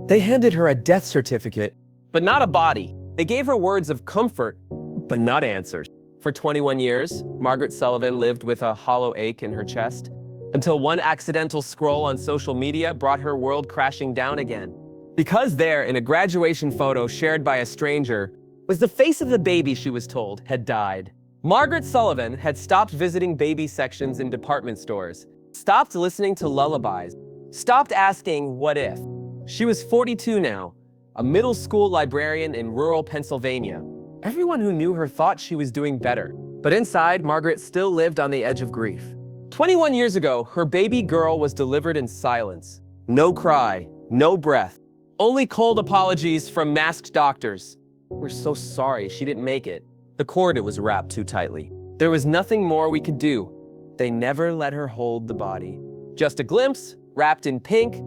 They handed her a death certificate, but not a body. They gave her words of comfort, but not answers. For 21 years, Margaret Sullivan lived with a hollow ache in her chest, until one accidental scroll on social media brought her world crashing down again. Because there, in a graduation photo shared by a stranger, was the face of the baby she was told had died. Margaret Sullivan had stopped visiting baby sections in department stores, stopped listening to lullabies, stopped asking what if. She was 42 now, a middle school librarian in rural Pennsylvania. Everyone who knew her thought she was doing better, but inside, Margaret still lived on the edge of grief. 21 years ago, her baby girl was delivered in silence. No cry, no breath, only cold apologies from masked doctors. "We're so sorry she didn't make it." The cord was wrapped too tightly. There was nothing more we could do. They never let her hold the body. Just a glimpse, wrapped in pink,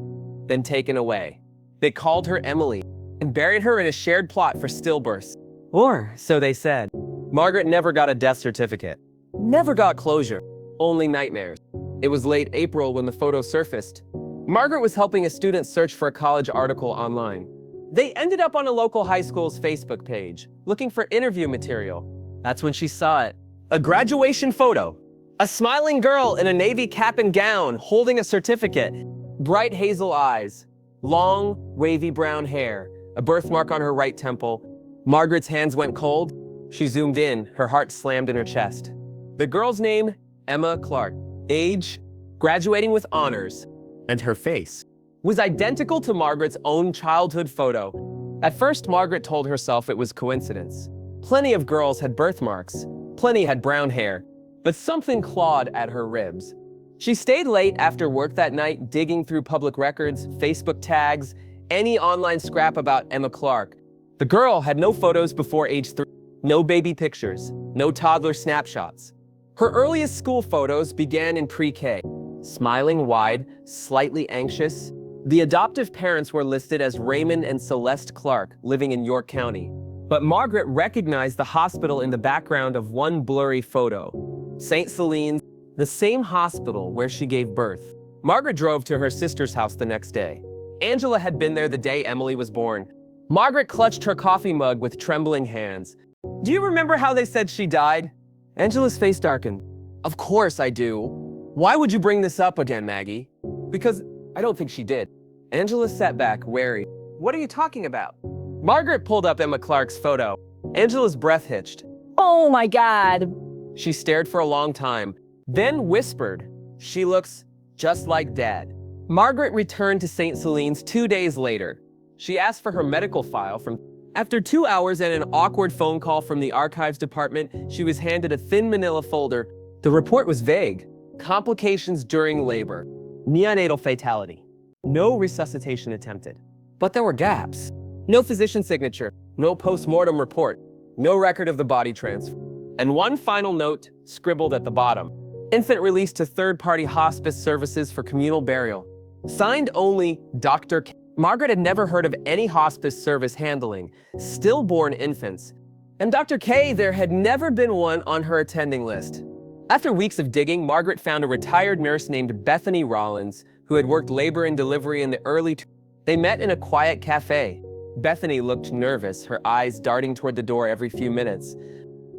then taken away. They called her Emily and buried her in a shared plot for stillbirths. Or, so they said. Margaret never got a death certificate. Never got closure. Only nightmares. It was late April when the photo surfaced. Margaret was helping a student search for a college article online. They ended up on a local high school's Facebook page, looking for interview material. That's when she saw it. A graduation photo. A smiling girl in a navy cap and gown, holding a certificate. Bright hazel eyes. Long, wavy brown hair. A birthmark on her right temple. Margaret's hands went cold. She zoomed in, her heart slammed in her chest. The girl's name, Emma Clark. Age, graduating with honors. And her face was identical to Margaret's own childhood photo. At first, Margaret told herself it was coincidence. Plenty of girls had birthmarks. Plenty had brown hair. But something clawed at her ribs. She stayed late after work that night, digging through public records, Facebook tags, any online scrap about Emma Clark. The girl had no photos before age 3, no baby pictures, no toddler snapshots. Her earliest school photos began in pre-K. Smiling wide, slightly anxious. The adoptive parents were listed as Raymond and Celeste Clark, living in York County. But Margaret recognized the hospital in the background of one blurry photo. St. Celine's, the same hospital where she gave birth. Margaret drove to her sister's house the next day. Angela had been there the day Emily was born. Margaret clutched her coffee mug with trembling hands. "Do you remember how they said she died?" Angela's face darkened. "Of course I do. Why would you bring this up again, Maggie?" "Because I don't think she did." Angela sat back, wary. "What are you talking about?" Margaret pulled up Emma Clark's photo. Angela's breath hitched. Oh my God. She stared for a long time, then whispered, "She looks just like Dad." Margaret returned to St. Celine's 2 days later. She asked for her medical file from... After 2 hours and an awkward phone call from the archives department, she was handed a thin manila folder. The report was vague. Complications during labor. Neonatal fatality. No resuscitation attempted. But there were gaps. No physician signature. No post-mortem report. No record of the body transfer. And one final note scribbled at the bottom. Infant released to third-party hospice services for communal burial. Signed only Dr. K. Margaret had never heard of any hospice service handling stillborn infants. And Dr. K, there had never been one on her attending list. After weeks of digging, Margaret found a retired nurse named Bethany Rollins, who had worked labor and delivery in the early... They met in a quiet cafe. Bethany looked nervous, her eyes darting toward the door every few minutes.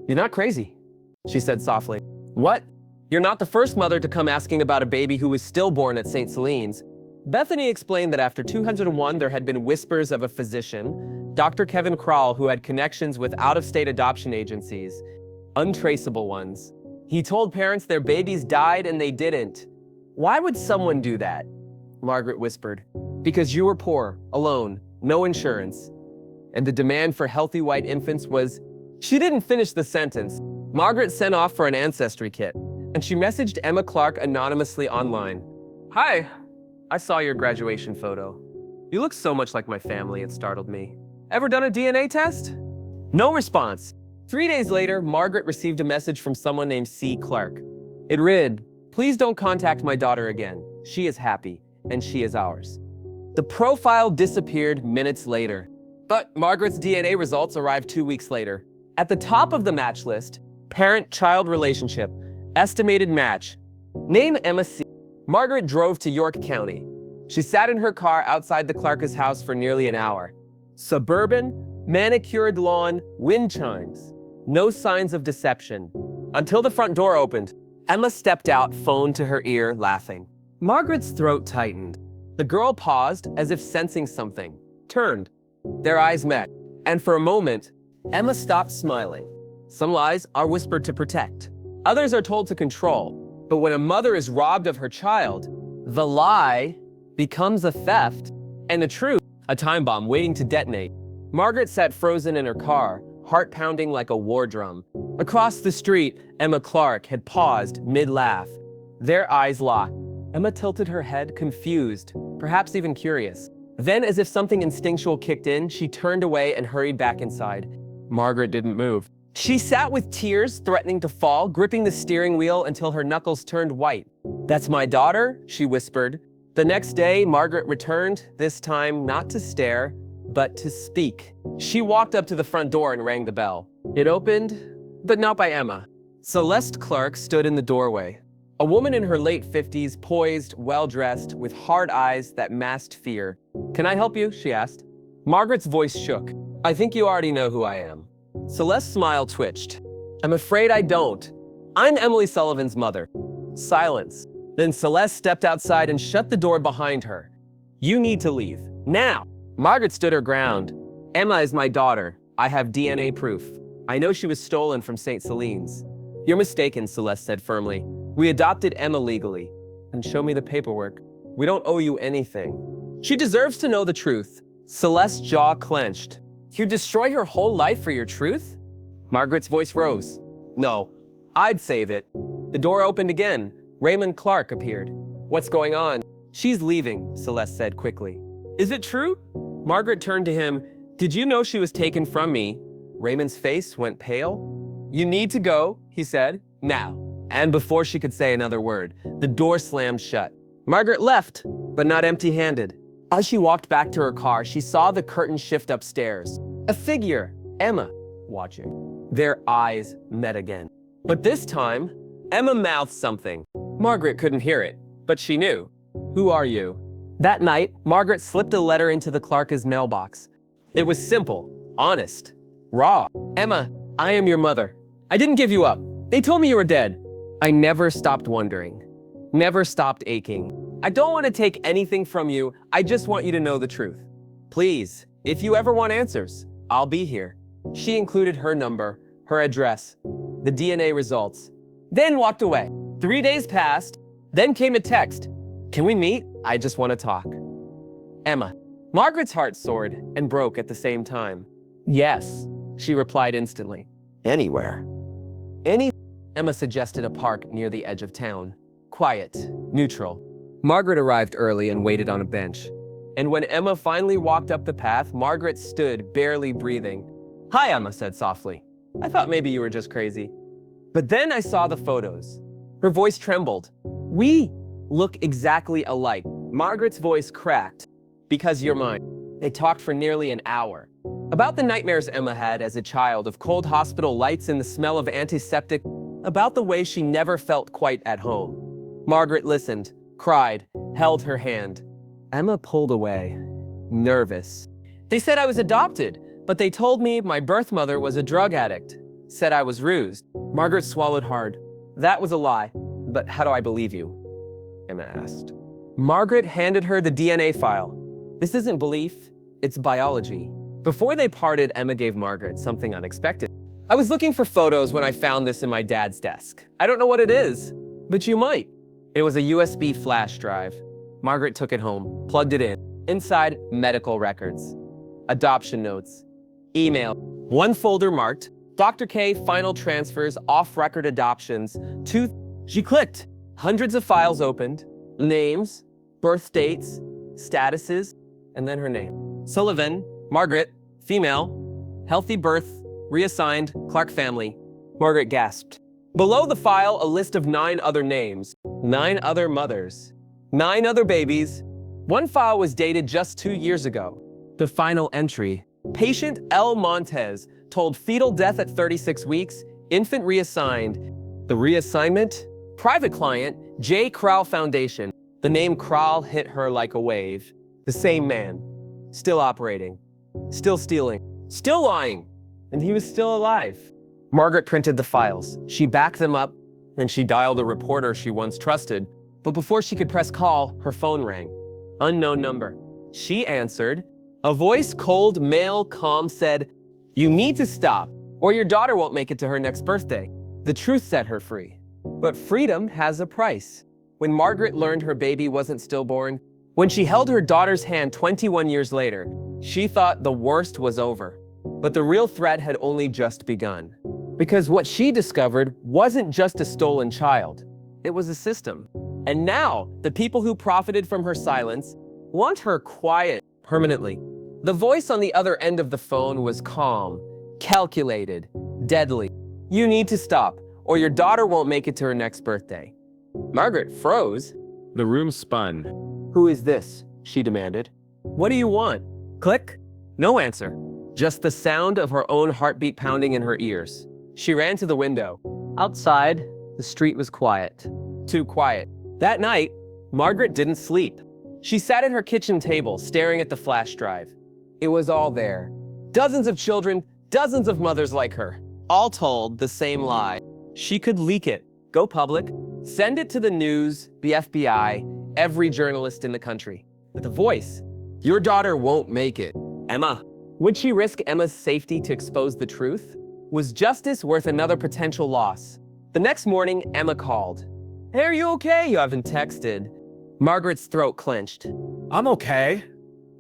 "You're not crazy," she said softly. "What? You're not the first mother to come asking about a baby who was stillborn at St. Celine's." Bethany explained that after 201, there had been whispers of a physician, Dr. Kevin Krall, who had connections with out-of-state adoption agencies, untraceable ones. He told parents their babies died and they didn't. "Why would someone do that?" Margaret whispered. "Because you were poor, alone, no insurance. And the demand for healthy white infants was..." She didn't finish the sentence. Margaret sent off for an ancestry kit, and she messaged Emma Clark anonymously online. "Hi, I saw your graduation photo. You look so much like my family, it startled me. Ever done a DNA test?" No response. 3 days later, Margaret received a message from someone named C. Clark. It read, "Please don't contact my daughter again. She is happy, and she is ours." The profile disappeared minutes later. But Margaret's DNA results arrived 2 weeks later. At the top of the match list, parent-child relationship, estimated match. Name Emma C. Margaret drove to York County. She sat in her car outside the Clark's house for nearly an hour. Suburban, manicured lawn, wind chimes. No signs of deception. Until the front door opened. Emma stepped out, phone to her ear, laughing. Margaret's throat tightened. The girl paused, as if sensing something. Turned. Their eyes met. And for a moment, Emma stopped smiling. Some lies are whispered to protect. Others are told to control. But when a mother is robbed of her child, the lie becomes a theft, and the truth, a time bomb waiting to detonate. Margaret sat frozen in her car, heart pounding like a war drum. Across the street, Emma Clark had paused mid-laugh. Their eyes locked. Emma tilted her head, confused, perhaps even curious. Then, as if something instinctual kicked in, she turned away and hurried back inside. Margaret didn't move. She sat with tears threatening to fall, gripping the steering wheel until her knuckles turned white. "That's my daughter," she whispered. The next day, Margaret returned, this time not to stare, but to speak. She walked up to the front door and rang the bell. It opened, but not by Emma. Celeste Clark stood in the doorway. A woman in her late 50s, poised, well-dressed, with hard eyes that masked fear. "Can I help you?" she asked. Margaret's voice shook. "I think you already know who I am." Celeste's smile twitched. "I'm afraid I don't. I'm Emily Sullivan's mother." Silence. Then Celeste stepped outside and shut the door behind her. "You need to leave. Now!" Margaret stood her ground. "Emma is my daughter. I have DNA proof. I know she was stolen from St. Celine's." "You're mistaken," Celeste said firmly. "We adopted Emma legally." "And show me the paperwork." "We don't owe you anything." "She deserves to know the truth." Celeste's jaw clenched. "You destroy her whole life for your truth?" Margaret's voice rose. "No, I'd save it." The door opened again. Raymond Clark appeared. "What's going on?" "She's leaving," Celeste said quickly. "Is it true?" Margaret turned to him. "Did you know she was taken from me?" Raymond's face went pale. "You need to go," he said. "Now." And before she could say another word, the door slammed shut. Margaret left, but not empty-handed. As she walked back to her car, she saw the curtain shift upstairs. A figure, Emma, watching. Their eyes met again. But this time, Emma mouthed something. Margaret couldn't hear it, but she knew. "Who are you?" That night, Margaret slipped a letter into the Clark's mailbox. It was simple, honest, raw. "Emma, I am your mother. I didn't give you up. They told me you were dead. I never stopped wondering. Never stopped aching. I don't want to take anything from you. I just want you to know the truth. Please, if you ever want answers, I'll be here." She included her number, her address, the DNA results, then walked away. 3 days passed, then came a text. "Can we meet? I just want to talk." Emma. Margaret's heart soared and broke at the same time. "Yes," she replied instantly. "Anywhere." Emma suggested a park near the edge of town. Quiet, neutral. Margaret arrived early and waited on a bench. And when Emma finally walked up the path, Margaret stood, barely breathing. "Hi," Emma said softly. "I thought maybe you were just crazy." But then I saw the photos. Her voice trembled. "We look exactly alike." Margaret's voice cracked. "Because you're mine." They talked for nearly an hour. About the nightmares Emma had as a child of cold hospital lights and the smell of antiseptic. About the way she never felt quite at home. Margaret listened, cried, held her hand. Emma pulled away, nervous. "They said I was adopted, but they told me my birth mother was a drug addict. Said I was rused." Margaret swallowed hard. "That was a lie. But how do I believe you?" Emma asked. Margaret handed her the DNA file. "This isn't belief, it's biology." Before they parted, Emma gave Margaret something unexpected. "I was looking for photos when I found this in my dad's desk. I don't know what it is, but you might." It was a USB flash drive. Margaret took it home, plugged it in. Inside, medical records, adoption notes, email. One folder marked, Dr. K, final transfers, off-record adoptions. She clicked. Hundreds of files opened, names, birth dates, statuses, and then her name. Sullivan, Margaret, female, healthy birth, reassigned, Clark family. Margaret gasped. Below the file, a list of 9 other names, 9 other mothers, 9 other babies. One file was dated just 2 years ago. The final entry, patient L. Montez, told fetal death at 36 weeks, infant reassigned. The reassignment? Private client, J. Crowell Foundation. The name Kral hit her like a wave. The same man. Still operating. Still stealing. Still lying. And he was still alive. Margaret printed the files. She backed them up, and she dialed a reporter she once trusted. But before she could press call, her phone rang. Unknown number. She answered. A voice, cold, male, calm, said, "You need to stop, or your daughter won't make it to her next birthday." The truth set her free. But freedom has a price. When Margaret learned her baby wasn't stillborn, when she held her daughter's hand 21 years later, she thought the worst was over. But the real threat had only just begun. Because what she discovered wasn't just a stolen child. It was a system. And now, the people who profited from her silence want her quiet permanently. The voice on the other end of the phone was calm, calculated, deadly. "You need to stop, or your daughter won't make it to her next birthday." Margaret froze. The room spun. "Who is this?" she demanded. "What do you want?" Click. No answer. Just the sound of her own heartbeat pounding in her ears. She ran to the window. Outside, the street was quiet. Too quiet. That night, Margaret didn't sleep. She sat at her kitchen table, staring at the flash drive. It was all there. Dozens of children, dozens of mothers like her, all told the same lie. She could leak it, go public, send it to the news, the FBI, every journalist in the country. But the voice, "Your daughter won't make it." Emma. Would she risk Emma's safety to expose the truth? Was justice worth another potential loss? The next morning, Emma called. "Hey, are you okay? You haven't texted." Margaret's throat clenched. I'm okay.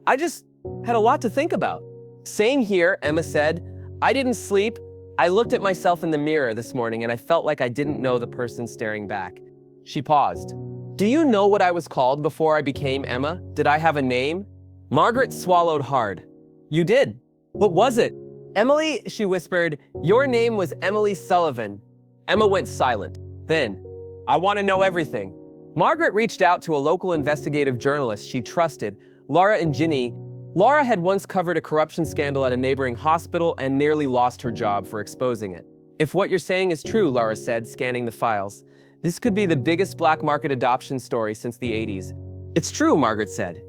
"I just had a lot to think about." "Same here," Emma said. "I didn't sleep. I looked at myself in the mirror this morning and I felt like I didn't know the person staring back." She paused. "Do you know what I was called before I became Emma? Did I have a name?" Margaret swallowed hard. "You did. What was it?" "Emily," she whispered. "Your name was Emily Sullivan." Emma went silent. Then, "I want to know everything." Margaret reached out to a local investigative journalist she trusted, Laura Ingini. Laura had once covered a corruption scandal at a neighboring hospital and nearly lost her job for exposing it. "If what you're saying is true," Laura said, scanning the files, "this could be the biggest black market adoption story since the 80s. "It's true," Margaret said.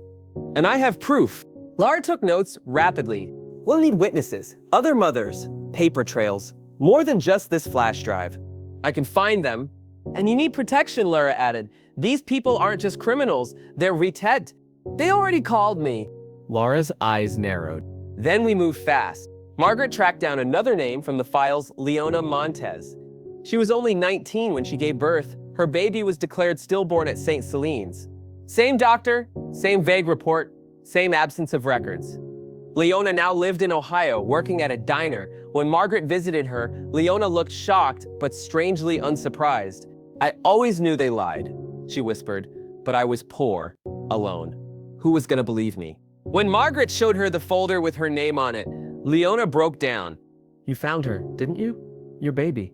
"And I have proof." Laura took notes rapidly. "We'll need witnesses, other mothers, paper trails, more than just this flash drive. I can find them. And you need protection," Laura added. "These people aren't just criminals, they're reted. They already called me." Laura's eyes narrowed. Then we moved fast. Margaret tracked down another name from the files, Leona Montez. She was only 19 when she gave birth. Her baby was declared stillborn at St. Celine's. Same doctor, same vague report, same absence of records. Leona now lived in Ohio, working at a diner. When Margaret visited her, Leona looked shocked, but strangely unsurprised. "I always knew they lied," she whispered, "but I was poor, alone. Who was gonna believe me?" When Margaret showed her the folder with her name on it, Leona broke down. "You found her, didn't you? Your baby."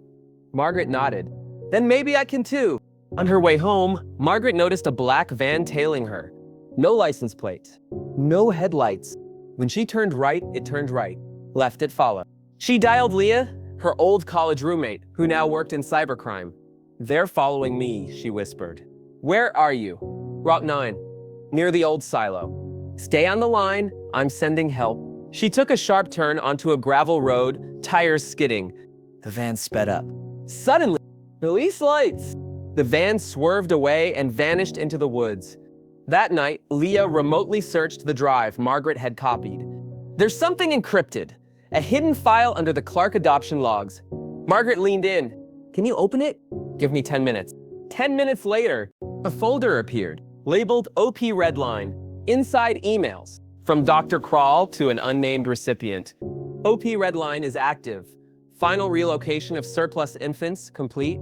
Margaret nodded. "Then maybe I can too." On her way home, Margaret noticed a black van tailing her. No license plate, no headlights. When she turned right, it turned right. Left, it followed. She dialed Leah, her old college roommate, who now worked in cybercrime. "They're following me," she whispered. "Where are you?" "Route 9, near the old silo." "Stay on the line, I'm sending help." She took a sharp turn onto a gravel road, tires skidding. The van sped up. Suddenly, police lights! The van swerved away and vanished into the woods. That night, Leah remotely searched the drive Margaret had copied. "There's something encrypted, a hidden file under the Clark adoption logs." Margaret leaned in. "Can you open it?" "Give me 10 minutes. 10 minutes later, a folder appeared, labeled OP Redline. Inside, emails from Dr. Kral to an unnamed recipient. OP Redline is active. Final relocation of surplus infants complete.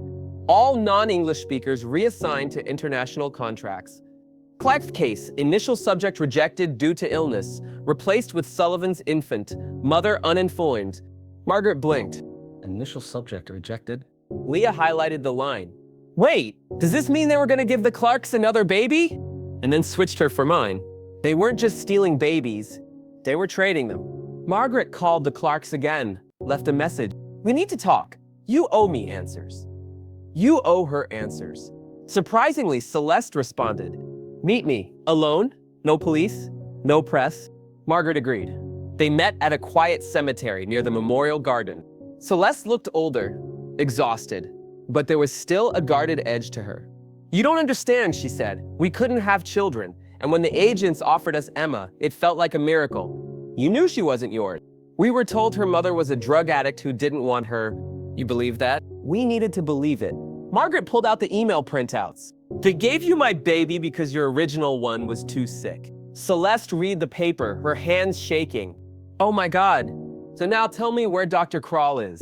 All non-English speakers reassigned to international contracts. Clark's case, initial subject rejected due to illness, replaced with Sullivan's infant, mother uninformed. Margaret blinked. Initial subject rejected? Leah highlighted the line. "Wait, does this mean they were gonna give the Clarks another baby?" And then switched her for mine. They weren't just stealing babies, they were trading them. Margaret called the Clarks again, left a message. "We need to talk. You owe me answers." You owe her answers. Surprisingly, Celeste responded. Meet me. Alone? No police? No press? Margaret agreed. They met at a quiet cemetery near the memorial garden. Celeste looked older, exhausted, but there was still a guarded edge to her. You don't understand, she said. We couldn't have children, and when the agents offered us Emma, it felt like a miracle. You knew she wasn't yours. We were told her mother was a drug addict who didn't want her. You believe that? We needed to believe it. Margaret pulled out the email printouts. They gave you my baby because your original one was too sick. Celeste read the paper, her hands shaking. Oh my God. So now tell me where Dr. Kral is.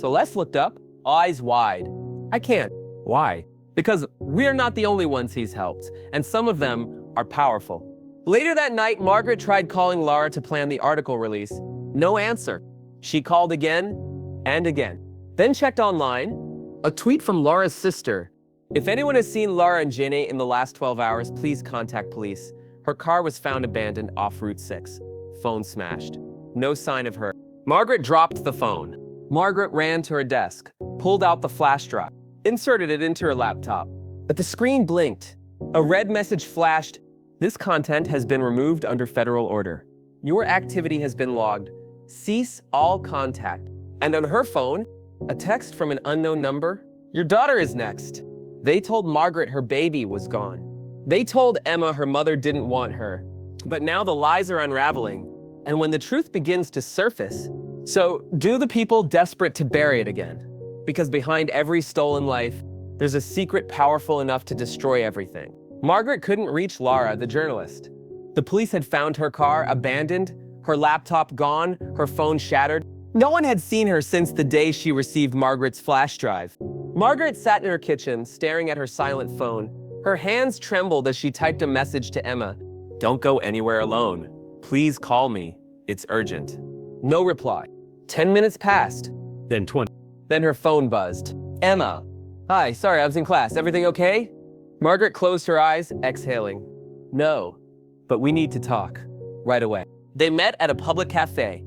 Celeste looked up, eyes wide. I can't. Why? Because we're not the only ones he's helped, and some of them are powerful. Later that night, Margaret tried calling Lara to plan the article release. No answer. She called again and again. Then checked online. A tweet from Lara's sister. If anyone has seen Lara and Jenny in the last 12 hours, please contact police. Her car was found abandoned off Route 6. Phone smashed. No sign of her. Margaret dropped the phone. Margaret ran to her desk, pulled out the flash drive, inserted it into her laptop. But the screen blinked. A red message flashed. This content has been removed under federal order. Your activity has been logged. Cease all contact. And on her phone, a text from an unknown number. Your daughter is next. They told Margaret her baby was gone. They told Emma her mother didn't want her. But now the lies are unraveling. And when the truth begins to surface, so do the people desperate to bury it again. Because behind every stolen life, there's a secret powerful enough to destroy everything. Margaret couldn't reach Lara, the journalist. The police had found her car abandoned, her laptop gone, her phone shattered. No one had seen her since the day she received Margaret's flash drive. Margaret sat in her kitchen, staring at her silent phone. Her hands trembled as she typed a message to Emma. Don't go anywhere alone. Please call me. It's urgent. No reply. 10 minutes passed. Then 20. Then her phone buzzed. Emma. Hi, sorry, I was in class. Everything okay? Margaret closed her eyes, exhaling. No, but we need to talk. Right away. They met at a public cafe.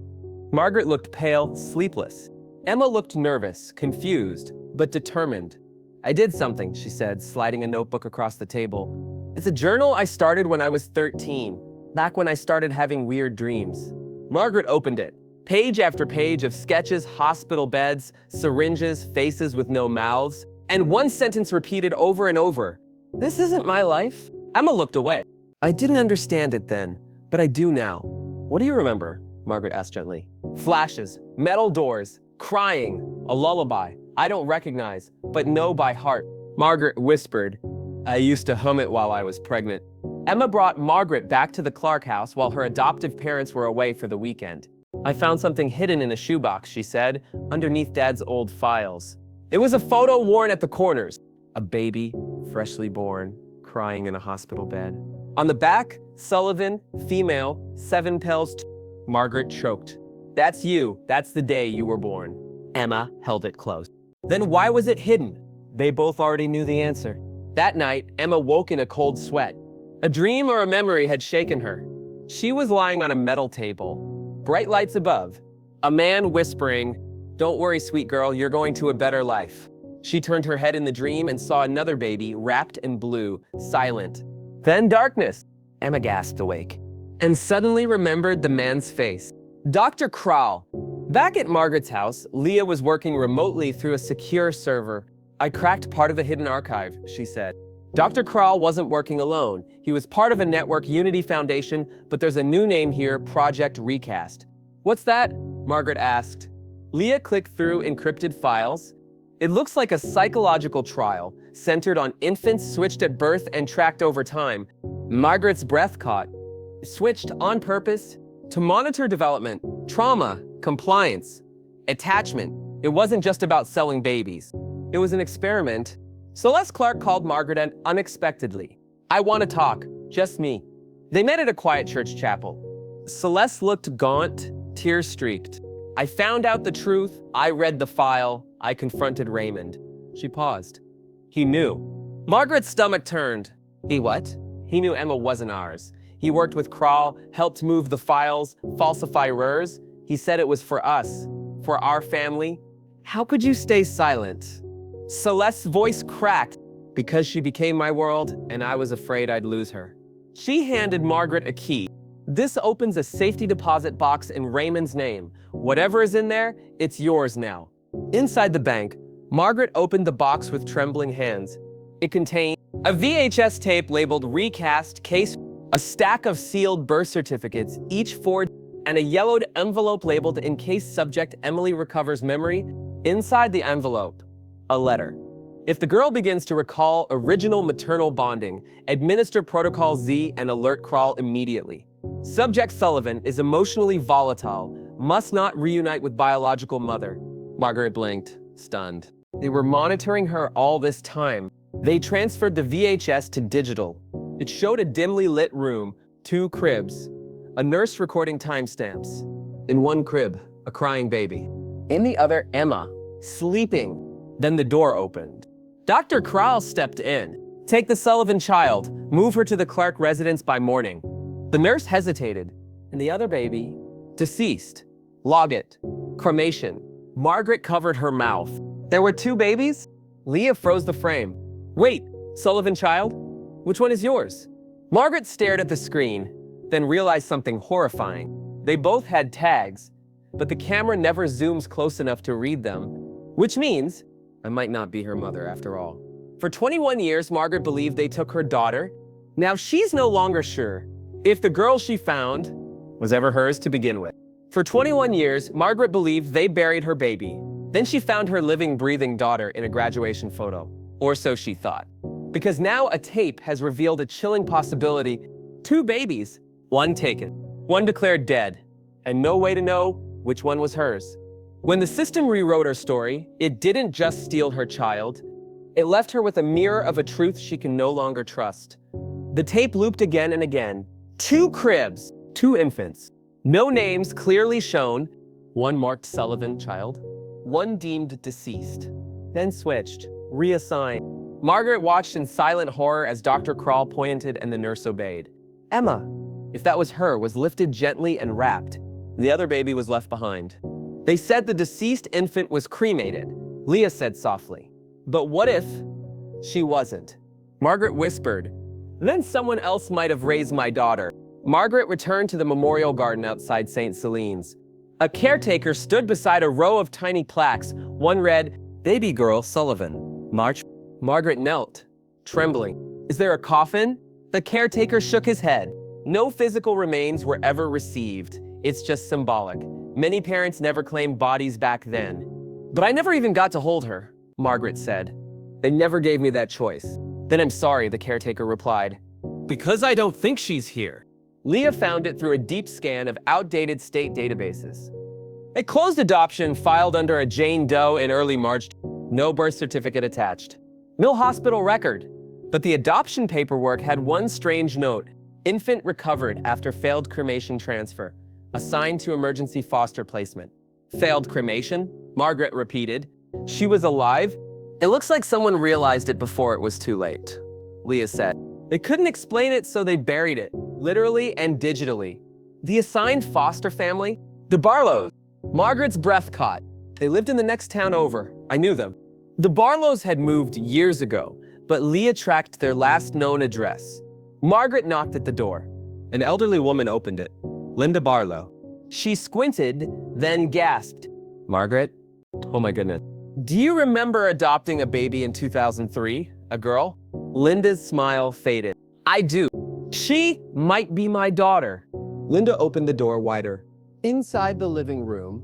Margaret looked pale, sleepless. Emma looked nervous, confused, but determined. I did something, she said, sliding a notebook across the table. It's a journal I started when I was 13, back when I started having weird dreams. Margaret opened it. Page after page of sketches, hospital beds, syringes, faces with no mouths, and one sentence repeated over and over. This isn't my life. Emma looked away. I didn't understand it then, but I do now. What do you remember? Margaret asked gently. Flashes, metal doors, crying, a lullaby. I don't recognize, but know by heart. Margaret whispered. I used to hum it while I was pregnant. Emma brought Margaret back to the Clark house while her adoptive parents were away for the weekend. I found something hidden in a shoebox, she said, underneath Dad's old files. It was a photo worn at the corners. A baby, freshly born, crying in a hospital bed. On the back, Sullivan, female, 7 pills. Margaret choked. That's you. That's the day you were born. Emma held it close. Then why was it hidden? They both already knew the answer. That night, Emma woke in a cold sweat. A dream or a memory had shaken her. She was lying on a metal table. Bright lights above. A man whispering, "Don't worry, sweet girl, you're going to a better life." She turned her head in the dream and saw another baby, wrapped in blue, silent. Then darkness. Emma gasped awake, and suddenly remembered the man's face. Dr. Kral. Back at Margaret's house, Leah was working remotely through a secure server. I cracked part of a hidden archive, she said. Dr. Kral wasn't working alone. He was part of a network, Unity Foundation, but there's a new name here, Project Recast. What's that? Margaret asked. Leah clicked through encrypted files. It looks like a psychological trial, centered on infants switched at birth and tracked over time. Margaret's breath caught. Switched on purpose to monitor development, trauma, compliance, attachment. It wasn't just about selling babies. It was an experiment. Celeste Clark called Margaret unexpectedly. I want to talk, just me. They met at a quiet church chapel. Celeste looked gaunt, tear-streaked. I found out the truth. I read the file. I confronted Raymond. She paused. He knew. Margaret's stomach turned. He what? He knew Emma wasn't ours. He worked with Kral, helped move the files, falsify RERs. He said it was for us, for our family. How could you stay silent? Celeste's voice cracked. because she became my world and I was afraid I'd lose her. She handed Margaret a key. This opens a safety deposit box in Raymond's name. Whatever is in there, it's yours now. Inside the bank, Margaret opened the box with trembling hands. It contained a VHS tape labeled recast case, a stack of sealed birth certificates, each forged, and a yellowed envelope labeled in case subject Emily recovers memory. Inside the envelope, a letter. If the girl begins to recall original maternal bonding, administer Protocol Z and alert crawl immediately. Subject Sullivan is emotionally volatile, must not reunite with biological mother. Margaret blinked, stunned. They were monitoring her all this time. They transferred the VHS to digital. It showed a dimly lit room, 2 cribs, a nurse recording timestamps. In one crib, a crying baby. In the other, Emma, sleeping. Then the door opened. Dr. Krall stepped in. Take the Sullivan child, move her to the Clark residence by morning. The nurse hesitated. And the other baby? Deceased. Log it. Cremation. Margaret covered her mouth. There were 2 babies? Leah froze the frame. Wait, Sullivan child? Which one is yours? Margaret stared at the screen, then realized something horrifying. They both had tags, but the camera never zooms close enough to read them, which means I might not be her mother after all. For 21 years, Margaret believed they took her daughter. Now she's no longer sure if the girl she found was ever hers to begin with. For 21 years, Margaret believed they buried her baby. Then she found her living, breathing daughter in a graduation photo. Or so she thought. Because now a tape has revealed a chilling possibility. 2 babies, 1 taken, 1 declared dead, and no way to know which one was hers. When the system rewrote her story, it didn't just steal her child. It left her with a mirror of a truth she can no longer trust. The tape looped again and again. 2 cribs, 2 infants. No names clearly shown. 1 marked Sullivan child, 1 deemed deceased. Then switched, reassigned. Margaret watched in silent horror as Dr. Krall pointed and the nurse obeyed. Emma, if that was her, was lifted gently and wrapped. The other baby was left behind. They said the deceased infant was cremated, Leah said softly. But what if she wasn't? Margaret whispered, then someone else might have raised my daughter. Margaret returned to the memorial garden outside St. Celine's. A caretaker stood beside a row of tiny plaques. One read, Baby Girl Sullivan, March. Margaret knelt, trembling. Is there a coffin? The caretaker shook his head. No physical remains were ever received. It's just symbolic. Many parents never claimed bodies back then. But I never even got to hold her, Margaret said. They never gave me that choice. Then I'm sorry, the caretaker replied. Because I don't think she's here. Leah found it through a deep scan of outdated state databases. A closed adoption filed under a Jane Doe in early March. No birth certificate attached. No hospital record. But the adoption paperwork had one strange note. Infant recovered after failed cremation transfer. Assigned to emergency foster placement. Failed cremation? Margaret repeated. She was alive? It looks like someone realized it before it was too late, Leah said. They couldn't explain it, so they buried it, literally and digitally. The assigned foster family? The Barlows. Margaret's breath caught. They lived in the next town over. I knew them. The Barlows had moved years ago, but Leah tracked their last known address. Margaret knocked at the door. An elderly woman opened it. Linda Barlow. She squinted, then gasped. Margaret? Oh my goodness. Do you remember adopting a baby in 2003? A girl? Linda's smile faded. I do. She might be my daughter. Linda opened the door wider. Inside the living room,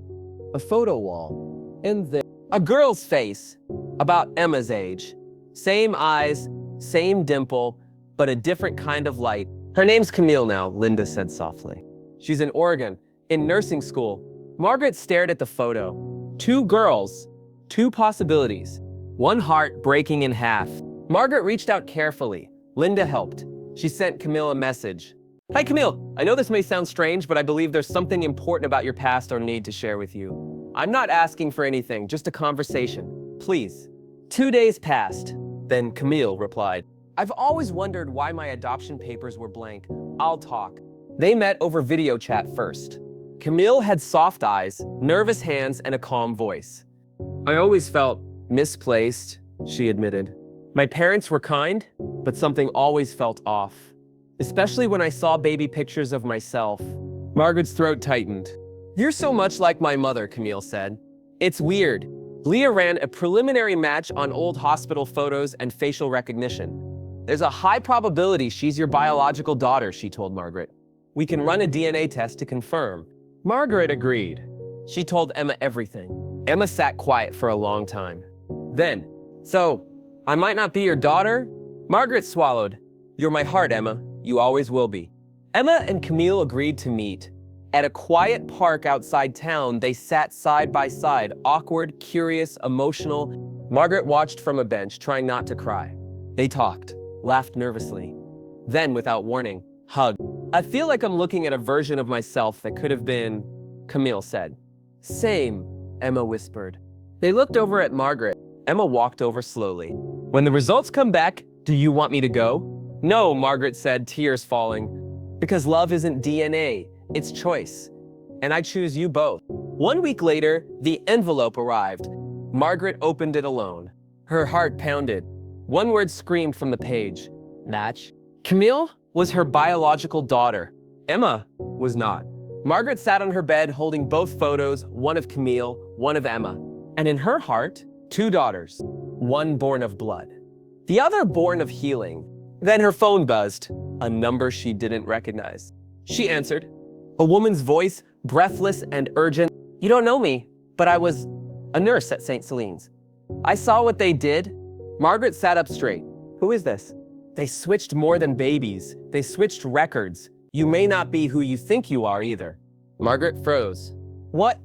a photo wall. And there, a girl's face, about Emma's age. Same eyes, same dimple, but a different kind of light. Her name's Camille now, Linda said softly. She's in Oregon, in nursing school. Margaret stared at the photo. 2 girls, 2 possibilities. 1 heart breaking in half. Margaret reached out carefully. Linda helped. She sent Camille a message. Hi Camille, I know this may sound strange, but I believe there's something important about your past or need to share with you. I'm not asking for anything, just a conversation. Please. 2 days passed. Then Camille replied, I've always wondered why my adoption papers were blank. I'll talk. They met over video chat first. Camille had soft eyes, nervous hands, and a calm voice. I always felt misplaced, she admitted. My parents were kind, but something always felt off. Especially when I saw baby pictures of myself. Margaret's throat tightened. You're so much like my mother, Camille said. It's weird. Leah ran a preliminary match on old hospital photos and facial recognition. There's a high probability she's your biological daughter, she told Margaret. We can run a DNA test to confirm. Margaret agreed. She told Emma everything. Emma sat quiet for a long time. Then, so, I might not be your daughter? Margaret swallowed. You're my heart, Emma. You always will be. Emma and Camille agreed to meet. At a quiet park outside town, they sat side by side, awkward, curious, emotional. Margaret watched from a bench, trying not to cry. They talked, laughed nervously. Then, without warning, hugged. I feel like I'm looking at a version of myself that could have been, Camille said. Same, Emma whispered. They looked over at Margaret. Emma walked over slowly. When the results come back, do you want me to go? No, Margaret said, tears falling. Because love isn't DNA, it's choice. And I choose you both. 1 week later, the envelope arrived. Margaret opened it alone. Her heart pounded. One word screamed from the page. Match. Camille was her biological daughter. Emma was not. Margaret sat on her bed holding both photos, one of Camille, one of Emma. And in her heart, 2 daughters, one born of blood, the other born of healing. Then her phone buzzed, a number she didn't recognize. She answered, a woman's voice, breathless and urgent. You don't know me, but I was a nurse at St. Celine's. I saw what they did. Margaret sat up straight. Who is this? They switched more than babies. They switched records. You may not be who you think you are either. Margaret froze. What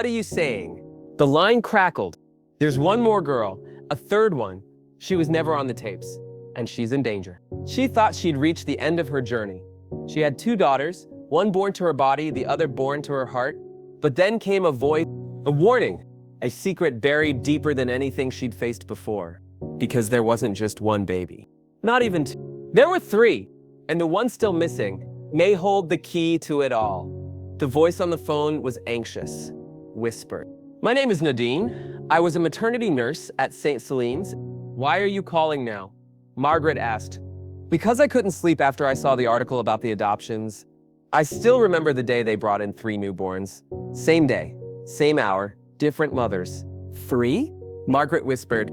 are you saying? The line crackled. There's one more girl, a third one. She was never on the tapes, and she's in danger. She thought she'd reached the end of her journey. She had 2 daughters, one born to her body, the other born to her heart. But then came a voice, a warning, a secret buried deeper than anything she'd faced before. Because there wasn't just one baby. Not even 2. There were 3, and the one still missing may hold the key to it all. The voice on the phone was anxious, whispered. My name is Nadine. I was a maternity nurse at St. Celine's. Why are you calling now? Margaret asked. Because I couldn't sleep after I saw the article about the adoptions. I still remember the day they brought in 3 newborns. Same day, same hour, different mothers. 3? Margaret whispered.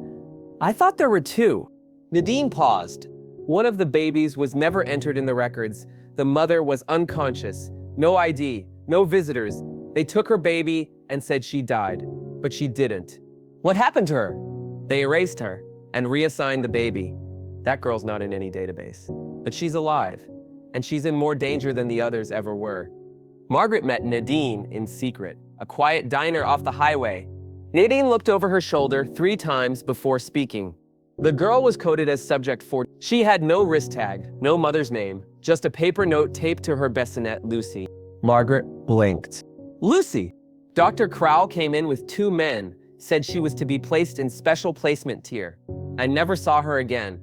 I thought there were 2. Nadine paused. One of the babies was never entered in the records. The mother was unconscious. No ID, no visitors. They took her baby and said she died, but she didn't. What happened to her? They erased her and reassigned the baby. That girl's not in any database, but she's alive, and she's in more danger than the others ever were. Margaret met Nadine in secret, a quiet diner off the highway. Nadine looked over her shoulder 3 times before speaking. The girl was coded as subject 4. She had no wrist tag, no mother's name, just a paper note taped to her bassinet, Lucy. Margaret blinked. Lucy! Dr. Crowell came in with 2 men, said she was to be placed in special placement tier. I never saw her again,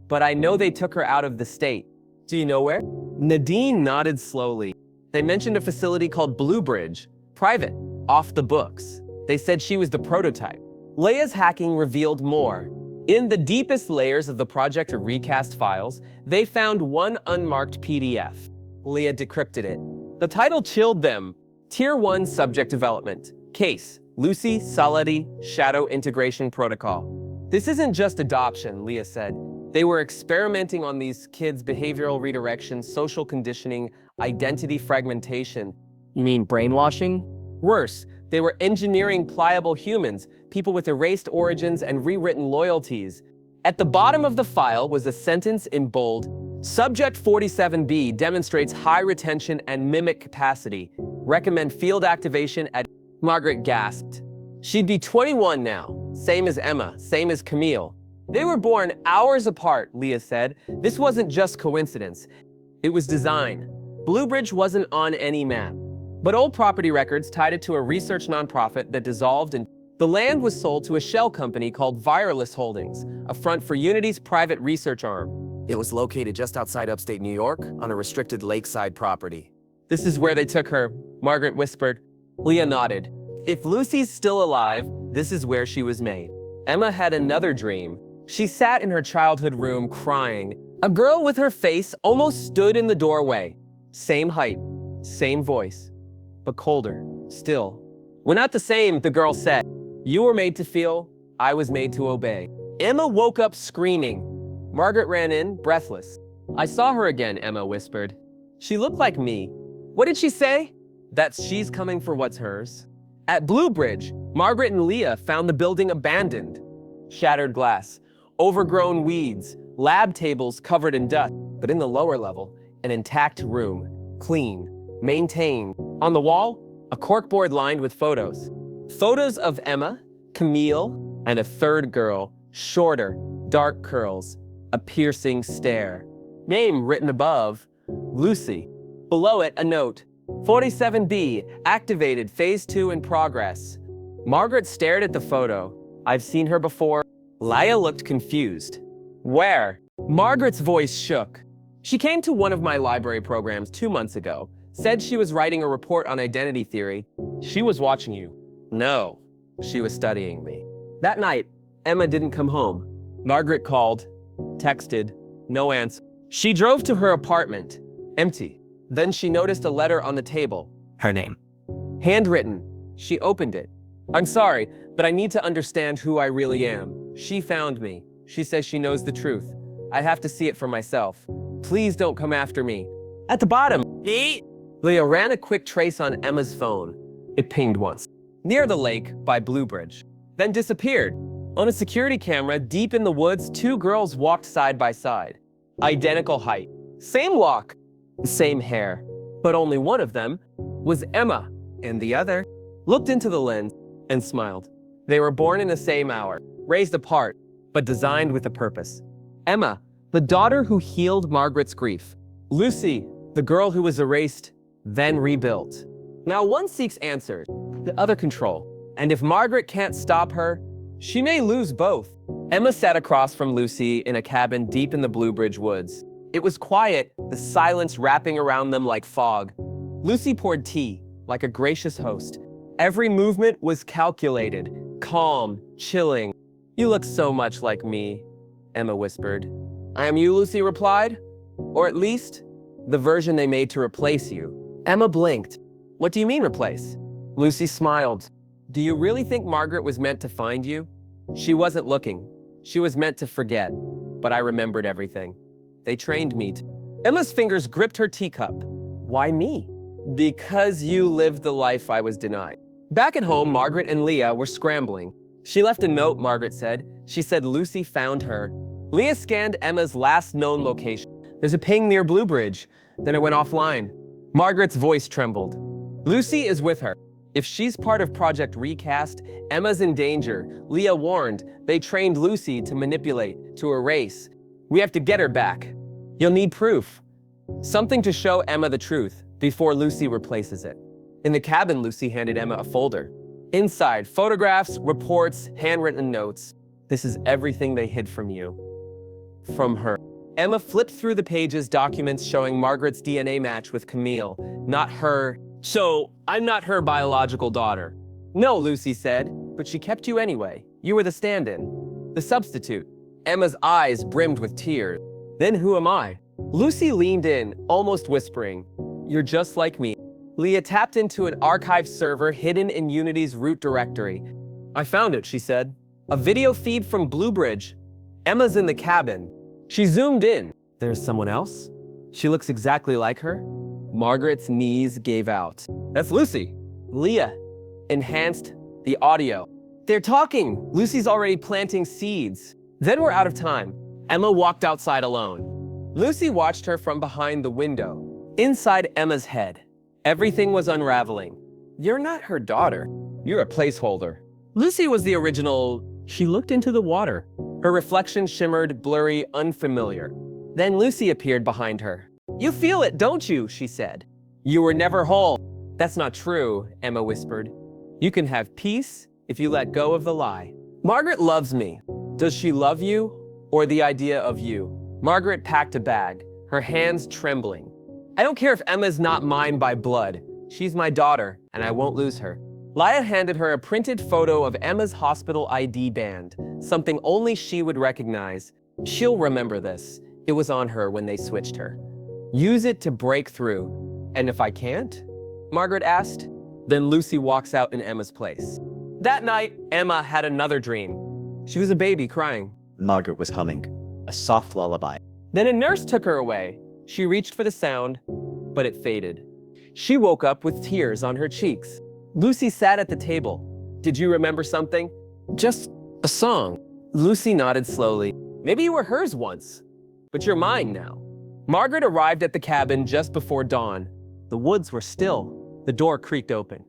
but I know they took her out of the state. Do you know where? Nadine nodded slowly. They mentioned a facility called Blue Bridge, private, off the books. They said she was the prototype. Leia's hacking revealed more. In the deepest layers of the Project Recast files, they found one unmarked PDF. Leah decrypted it. The title chilled them. Tier 1 Subject Development. Case, Lucy Saladi Shadow Integration Protocol. This isn't just adoption, Leah said. They were experimenting on these kids' behavioral redirection, social conditioning, identity fragmentation. You mean brainwashing? Worse, they were engineering pliable humans, people with erased origins and rewritten loyalties. At the bottom of the file was a sentence in bold. Subject 47B demonstrates high retention and mimic capacity. Recommend field activation at... Margaret gasped. She'd be 21 now, same as Emma, same as Camille. They were born hours apart, Leah said. This wasn't just coincidence. It was design. Blue Bridge wasn't on any map, but old property records tied it to a research nonprofit that dissolved, and the land was sold to a shell company called Vireless Holdings, a front for Unity's private research arm. It was located just outside upstate New York on a restricted lakeside property. This is where they took her, Margaret whispered. Leah nodded. If Lucy's still alive, this is where she was made. Emma had another dream. She sat in her childhood room crying. A girl with her face almost stood in the doorway. Same height, same voice, but colder, still. "We're not the same," the girl said. "You were made to feel, I was made to obey." Emma woke up screaming. Margaret ran in, breathless. "I saw her again," Emma whispered. "She looked like me." "What did she say?" "That she's coming for what's hers." At Blue Bridge, Margaret and Leah found the building abandoned. Shattered glass, overgrown weeds, lab tables covered in dust, but in the lower level, an intact room, clean, maintained. On the wall, a corkboard lined with photos. Photos of Emma, Camille, and a third girl, shorter, dark curls, a piercing stare. Name written above, Lucy. Below it, a note, 47B, activated, phase 2 in progress. Margaret stared at the photo. "I've seen her before." Leah looked confused. "Where?" Margaret's voice shook. "She came to one of my library programs 2 months ago, said she was writing a report on identity theory. She was watching you." "No, she was studying me." That night, Emma didn't come home. Margaret called, texted, no answer. She drove to her apartment, empty. Then she noticed a letter on the table. Her name. Handwritten. She opened it. "I'm sorry, but I need to understand who I really am. She found me. She says she knows the truth. I have to see it for myself. Please don't come after me." At the bottom, Leah ran a quick trace on Emma's phone. It pinged once. Near the lake by Blue Bridge. Then disappeared. On a security camera deep in the woods, 2 girls walked side by side. Identical height. Same walk. Same hair. But only one of them was Emma, and the other looked into the lens and smiled. They were born in the same hour, raised apart, but designed with a purpose. Emma, the daughter who healed Margaret's grief. Lucy, the girl who was erased, then rebuilt. Now one seeks answers, the other control. And if Margaret can't stop her, she may lose both. Emma sat across from Lucy in a cabin deep in the Blue Bridge woods. It was quiet, the silence wrapping around them like fog. Lucy poured tea, like a gracious host. Every movement was calculated, calm, chilling. "You look so much like me," Emma whispered. "I am you," Lucy replied. "Or at least, the version they made to replace you." Emma blinked. "What do you mean replace?" Lucy smiled. "Do you really think Margaret was meant to find you? She wasn't looking. She was meant to forget. But I remembered everything. They trained me to." Emma's fingers gripped her teacup. "Why me?" "Because you lived the life I was denied." Back at home, Margaret and Leah were scrambling. "She left a note," Margaret said. "She said Lucy found her." Leah scanned Emma's last known location. "There's a ping near Blue Bridge." Then it went offline. Margaret's voice trembled. "Lucy is with her. If she's part of Project Recast, Emma's in danger. Leah warned. They trained Lucy to manipulate, to erase. We have to get her back. You'll need proof. Something to show Emma the truth before Lucy replaces it." In the cabin, Lucy handed Emma a folder. Inside, photographs, reports, handwritten notes. "This is everything they hid from you." From her. Emma flipped through the pages, documents showing Margaret's DNA match with Camille, not her. "So, I'm not her biological daughter." "No," Lucy said, "but she kept you anyway. You were the stand-in, the substitute." Emma's eyes brimmed with tears. "Then who am I?" Lucy leaned in, almost whispering, "You're just like me." Leah tapped into an archive server hidden in Unity's root directory. "I found it," she said. "A video feed from Blue Bridge. Emma's in the cabin." She zoomed in. "There's someone else? She looks exactly like her?" Margaret's knees gave out. "That's Lucy." Leah enhanced the audio. "They're talking." Lucy's already planting seeds. Then we're out of time. Emma walked outside alone. Lucy watched her from behind the window. Inside Emma's head, everything was unraveling. "You're not her daughter. You're a placeholder." Lucy was the original. She looked into the water. Her reflection shimmered, blurry, unfamiliar. Then Lucy appeared behind her. "You feel it, don't you?" she said. "You were never whole." "That's not true," Emma whispered. "You can have peace if you let go of the lie." "Margaret loves me." "Does she love you, or the idea of you?" Margaret packed a bag, her hands trembling. "I don't care if Emma's not mine by blood. She's my daughter, and I won't lose her." Leah handed her a printed photo of Emma's hospital ID band, something only she would recognize. She'll remember this. It was on her when they switched her. Use it to break through. And if I can't? Margaret asked. Then Lucy walks out in Emma's place. That night, Emma had another dream. She was a baby crying. Margaret was humming, a soft lullaby. Then a nurse took her away. She reached for the sound, but it faded. She woke up with tears on her cheeks. Lucy sat at the table. Did you remember something? Just a song. Lucy nodded slowly. Maybe you were hers once, but you're mine now. Margaret arrived at the cabin just before dawn. The woods were still. The door creaked open.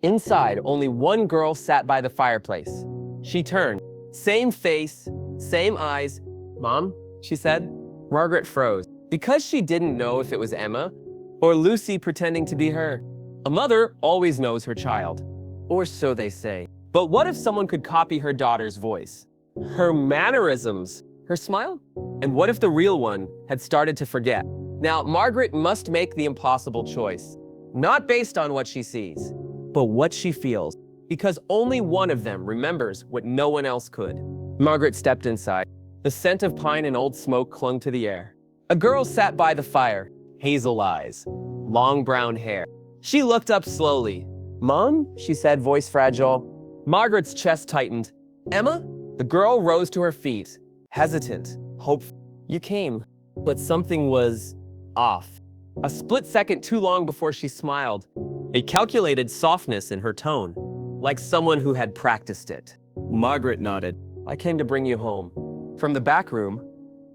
Inside, only one girl sat by the fireplace. She turned. Same face, same eyes. Mom, she said. Margaret froze, because she didn't know if it was Emma or Lucy pretending to be her. A mother always knows her child, or so they say. But what if someone could copy her daughter's voice, her mannerisms, her smile? And what if the real one had started to forget? Now, Margaret must make the impossible choice, not based on what she sees, but what she feels, because only one of them remembers what no one else could. Margaret stepped inside. The scent of pine and old smoke clung to the air. A girl sat by the fire, hazel eyes, long brown hair. She looked up slowly. Mom, she said, voice fragile. Margaret's chest tightened. Emma? The girl rose to her feet, hesitant, hopeful. You came, but something was off. A split second too long before she smiled, a calculated softness in her tone, like someone who had practiced it. Margaret nodded. I came to bring you home. From the back room,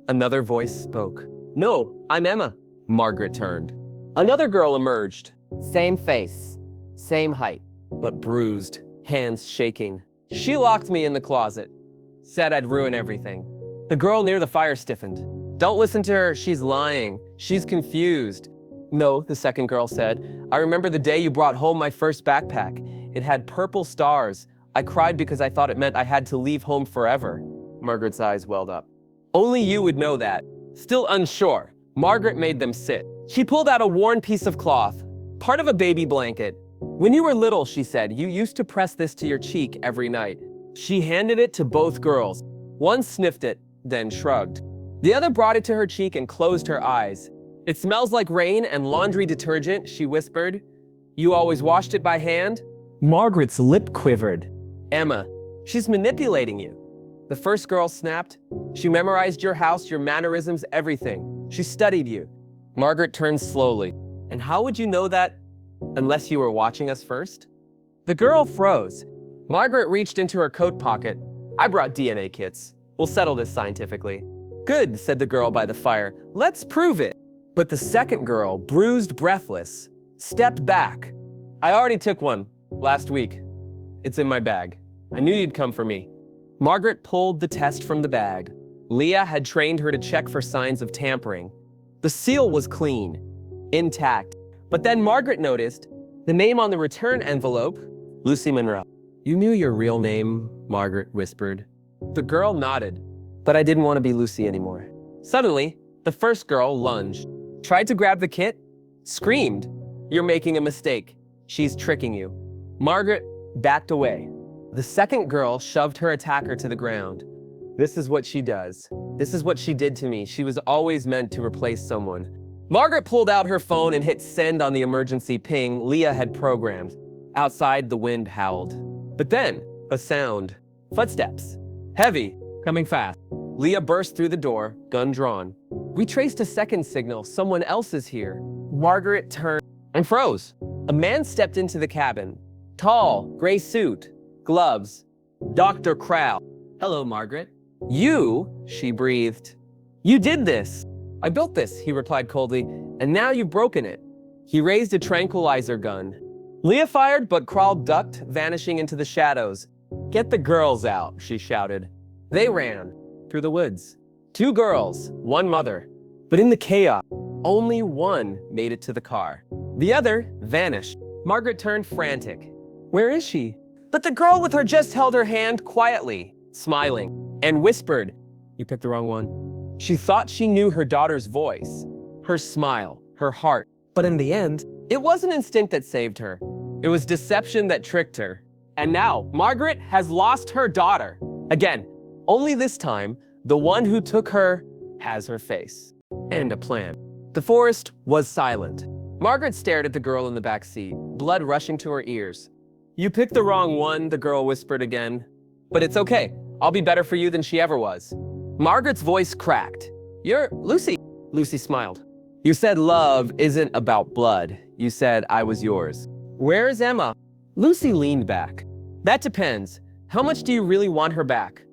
another voice spoke. No, I'm Emma. Margaret turned. Another girl emerged. Same face, same height, but bruised, hands shaking. She locked me in the closet, said I'd ruin everything. The girl near the fire stiffened. Don't listen to her, she's lying. She's confused. No, the second girl said. I remember the day you brought home my first backpack. It had purple stars. I cried because I thought it meant I had to leave home forever. Margaret's eyes welled up. Only you would know that. Still unsure, Margaret made them sit. She pulled out a worn piece of cloth, part of a baby blanket. When you were little, she said, you used to press this to your cheek every night. She handed it to both girls. One sniffed it, then shrugged. The other brought it to her cheek and closed her eyes. It smells like rain and laundry detergent, she whispered. You always washed it by hand? Margaret's lip quivered. Emma, she's manipulating you. The first girl snapped. She memorized your house, your mannerisms, everything. She studied you. Margaret turned slowly. And how would you know that unless you were watching us first? The girl froze. Margaret reached into her coat pocket. I brought DNA kits. We'll settle this scientifically. Good, said the girl by the fire. Let's prove it. But the second girl, bruised, breathless, stepped back. I already took one last week. It's in my bag. I knew you'd come for me. Margaret pulled the test from the bag. Leah had trained her to check for signs of tampering. The seal was clean, intact. But then Margaret noticed the name on the return envelope, Lucy Monroe. You knew your real name, Margaret whispered. The girl nodded, but I didn't want to be Lucy anymore. Suddenly, the first girl lunged, tried to grab the kit, screamed. You're making a mistake. She's tricking you. Margaret backed away. The second girl shoved her attacker to the ground. This is what she does. This is what she did to me. She was always meant to replace someone. Margaret pulled out her phone and hit send on the emergency ping Leah had programmed. Outside, the wind howled. But then, a sound. Footsteps. Heavy, coming fast. Leah burst through the door, gun drawn. We traced a second signal. Someone else is here. Margaret turned and froze. A man stepped into the cabin. Tall, gray suit, gloves. Dr. Crow. Hello, Margaret. You, she breathed. You did this. I built this, he replied coldly, and now you've broken it. He raised a tranquilizer gun. Leah fired, but Crawl ducked, vanishing into the shadows. Get the girls out, she shouted. They ran through the woods. 2 girls, 1 mother. But in the chaos, only one made it to the car. The other vanished. Margaret turned frantic. Where is she? But the girl with her just held her hand quietly, smiling, and whispered, You picked the wrong one. She thought she knew her daughter's voice, her smile, her heart. But in the end, it wasn't instinct that saved her. It was deception that tricked her. And now, Margaret has lost her daughter. Again, only this time, the one who took her has her face. And a plan. The forest was silent. Margaret stared at the girl in the back seat, blood rushing to her ears. "You picked the wrong one," the girl whispered again. "But it's okay. I'll be better for you than she ever was." Margaret's voice cracked. "You're Lucy." Lucy smiled. "You said love isn't about blood. You said I was yours." "Where is Emma?" Lucy leaned back. "That depends. How much do you really want her back?"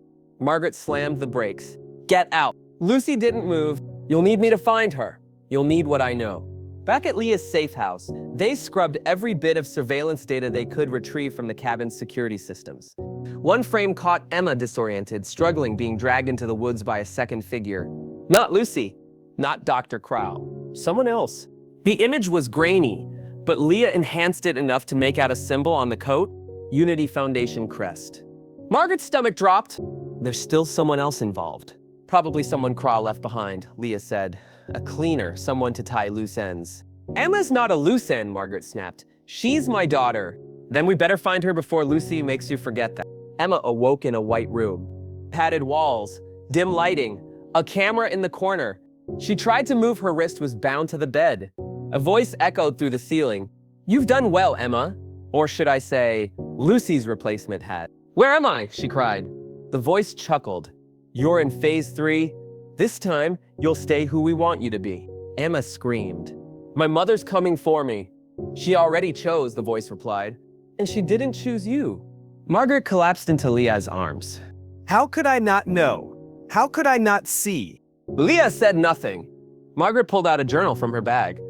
Margaret slammed the brakes. "Get out." Lucy didn't move. "You'll need me to find her. You'll need what I know." Back at Leah's safe house, they scrubbed every bit of surveillance data they could retrieve from the cabin's security systems. One frame caught Emma disoriented, struggling, being dragged into the woods by a second figure. Not Lucy, not Dr. Crowell, someone else. The image was grainy, but Leah enhanced it enough to make out a symbol on the coat, Unity Foundation crest. Margaret's stomach dropped. There's still someone else involved. Probably someone Crowell left behind, Leah said. A cleaner, someone to tie loose ends. Emma's not a loose end, Margaret snapped. She's my daughter. Then we better find her before Lucy makes you forget that. Emma awoke in a white room. Padded walls, dim lighting, a camera in the corner. She tried to move, her wrist was bound to the bed. A voice echoed through the ceiling. "You've done well, Emma." Or should I say, Lucy's replacement had. "Where am I?" she cried. The voice chuckled. "You're in phase 3. This time, you'll stay who we want you to be." Emma screamed. "My mother's coming for me." "She already chose," the voice replied. "And she didn't choose you." Margaret collapsed into Leah's arms. How could I not know? How could I not see? Leah said nothing. Margaret pulled out a journal from her bag.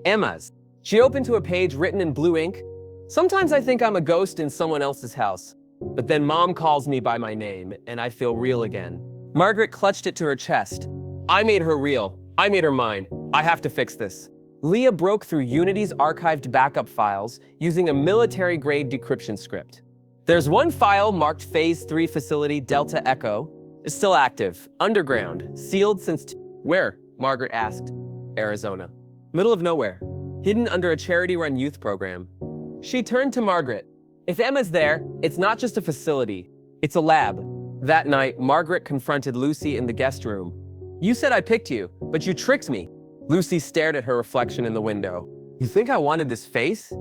Emma's. She opened to a page written in blue ink. "Sometimes I think I'm a ghost in someone else's house. But then Mom calls me by my name, and I feel real again." Margaret clutched it to her chest. "I made her real. I made her mine. I have to fix this." Leah broke through Unity's archived backup files using a military-grade decryption script. There's one file marked Phase 3 Facility Delta Echo. It's still active, underground, sealed since Where? Margaret asked. Arizona. Middle of nowhere, hidden under a charity-run youth program. She turned to Margaret. "If Emma's there, it's not just a facility. It's a lab." That night, Margaret confronted Lucy in the guest room. "You said I picked you, but you tricked me." Lucy stared at her reflection in the window. "You think I wanted this face?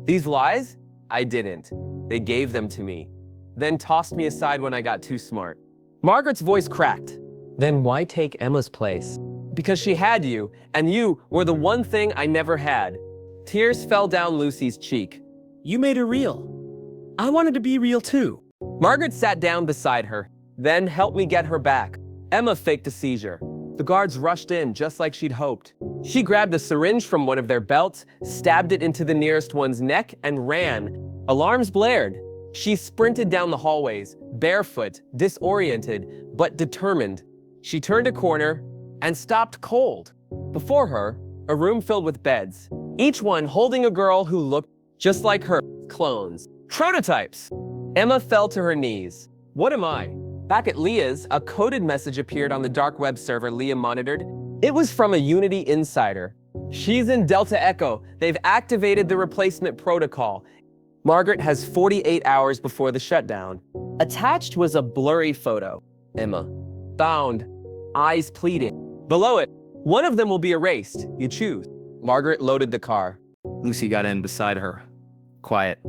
These lies? I didn't. They gave them to me, then tossed me aside when I got too smart." Margaret's voice cracked. "Then why take Emma's place?" "Because she had you, and you were the one thing I never had." Tears fell down Lucy's cheek. You made her real. I wanted to be real too. Margaret sat down beside her, then helped me get her back. Emma faked a seizure. The guards rushed in just like she'd hoped. She grabbed a syringe from one of their belts, stabbed it into the nearest one's neck, and ran. Alarms blared. She sprinted down the hallways, barefoot, disoriented, but determined. She turned a corner and stopped cold. Before her, a room filled with beds, each one holding a girl who looked just like her. Clones. Prototypes. Emma fell to her knees. "What am I?" Back at Leah's, a coded message appeared on the dark web server Leah monitored. It was from a Unity insider. "She's in Delta Echo. They've activated the replacement protocol. Margaret has 48 hours before the shutdown." Attached was a blurry photo. Emma. Bound. Eyes pleading. Below it, "One of them will be erased. You choose." Margaret loaded the car. Lucy got in beside her. Quiet.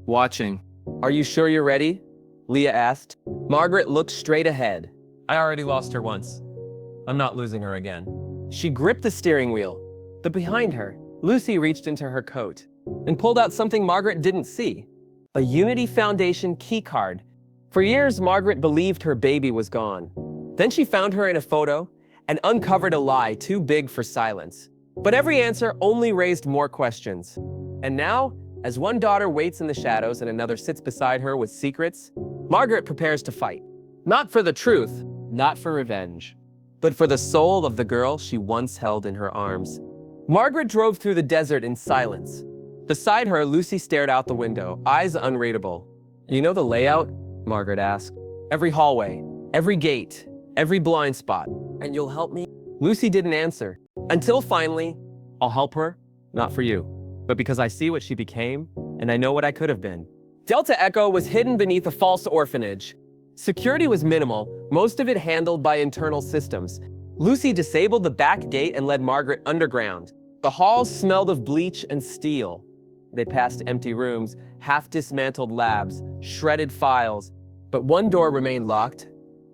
Watching. "Are you sure you're ready?" Leah asked. Margaret looked straight ahead. "I already lost her once. I'm not losing her again." She gripped the steering wheel. But behind her, Lucy reached into her coat and pulled out something Margaret didn't see. A Unity Foundation keycard. For years, Margaret believed her baby was gone. Then she found her in a photo and uncovered a lie too big for silence. But every answer only raised more questions. And now, as one daughter waits in the shadows and another sits beside her with secrets, Margaret prepares to fight. Not for the truth, not for revenge, but for the soul of the girl she once held in her arms. Margaret drove through the desert in silence. Beside her, Lucy stared out the window, eyes unreadable. "You know the layout?" Margaret asked. "Every hallway, every gate, every blind spot. And you'll help me?" Lucy didn't answer. Until finally, "I'll help her, not for you." but because I see what she became, and I know what I could have been. Delta Echo was hidden beneath a false orphanage. Security was minimal, most of it handled by internal systems. Lucy disabled the back gate and led Margaret underground. The halls smelled of bleach and steel. They passed empty rooms, half-dismantled labs, shredded files, but one door remained locked.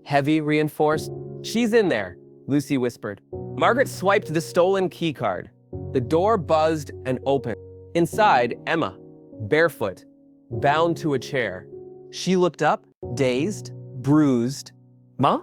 Heavy, reinforced. "She's in there," Lucy whispered. Margaret swiped the stolen keycard. The door buzzed and opened. Inside, Emma, barefoot, bound to a chair. She looked up, dazed, bruised. "Ma?"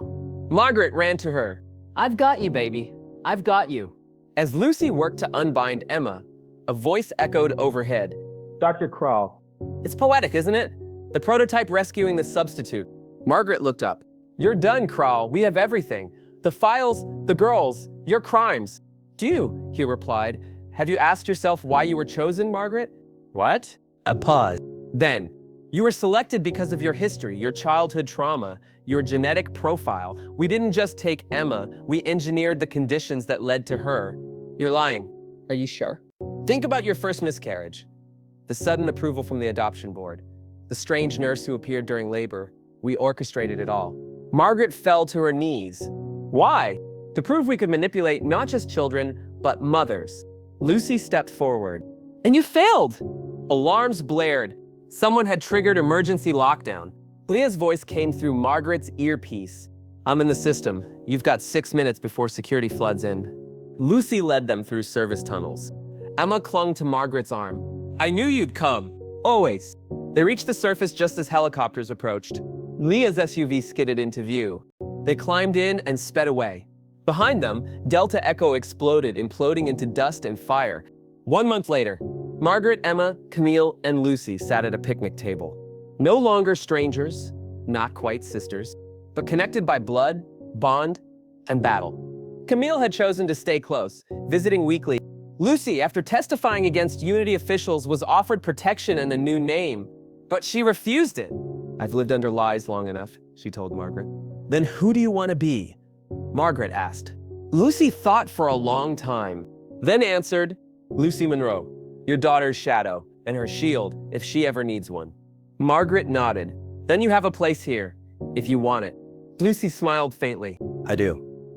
Margaret ran to her. I've got you, baby. I've got you. As Lucy worked to unbind Emma, a voice echoed overhead. Dr. Kroll. It's poetic, isn't it? The prototype rescuing the substitute. Margaret looked up. "You're done, Kroll. We have everything. The files, the girls, your crimes." "Do you?" he replied. "Have you asked yourself why you were chosen, Margaret?" "What?" A pause. "Then, you were selected because of your history, your childhood trauma, your genetic profile. We didn't just take Emma, we engineered the conditions that led to her." "You're lying." Are you sure? Think about your first miscarriage. The sudden approval from the adoption board. The strange nurse who appeared during labor. We orchestrated it all. Margaret fell to her knees. Why? To prove we could manipulate not just children, but mothers. Lucy stepped forward. "And you failed!" Alarms blared. Someone had triggered emergency lockdown. Leah's voice came through Margaret's earpiece. "I'm in the system. You've got 6 minutes before security floods in." Lucy led them through service tunnels. Emma clung to Margaret's arm. "I knew you'd come. Always." They reached the surface just as helicopters approached. Leah's SUV skidded into view. They climbed in and sped away. Behind them, Delta Echo exploded, imploding into dust and fire. 1 month later, Margaret, Emma, Camille, and Lucy sat at a picnic table. No longer strangers, not quite sisters, but connected by blood, bond, and battle. Camille had chosen to stay close, visiting weekly. Lucy, after testifying against Unity officials, was offered protection and a new name, but she refused it. "I've lived under lies long enough," she told Margaret. "Then who do you want to be?" Margaret asked. Lucy thought for a long time, then answered, "Lucy Monroe, your daughter's shadow, and her shield if she ever needs one." Margaret nodded. "Then you have a place here, if you want it." Lucy smiled faintly. I do.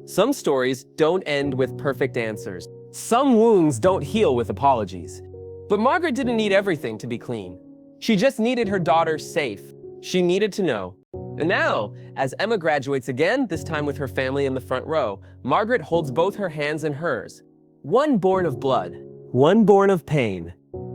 Some stories don't end with perfect answers. Some wounds don't heal with apologies. But Margaret didn't need everything to be clean. She just needed her daughter safe. She needed to know. And now, as Emma graduates again, this time with her family in the front row, Margaret holds both her hands in hers. One born of blood, one born of pain,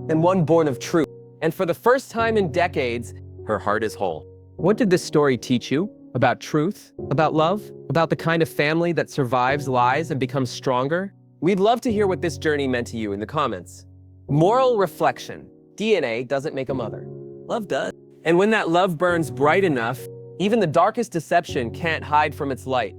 and one born of truth. And for the first time in decades, her heart is whole. What did this story teach you? About truth? About love? About the kind of family that survives lies and becomes stronger? We'd love to hear what this journey meant to you in the comments. Moral reflection. DNA doesn't make a mother. Love does. And when that love burns bright enough, even the darkest deception can't hide from its light.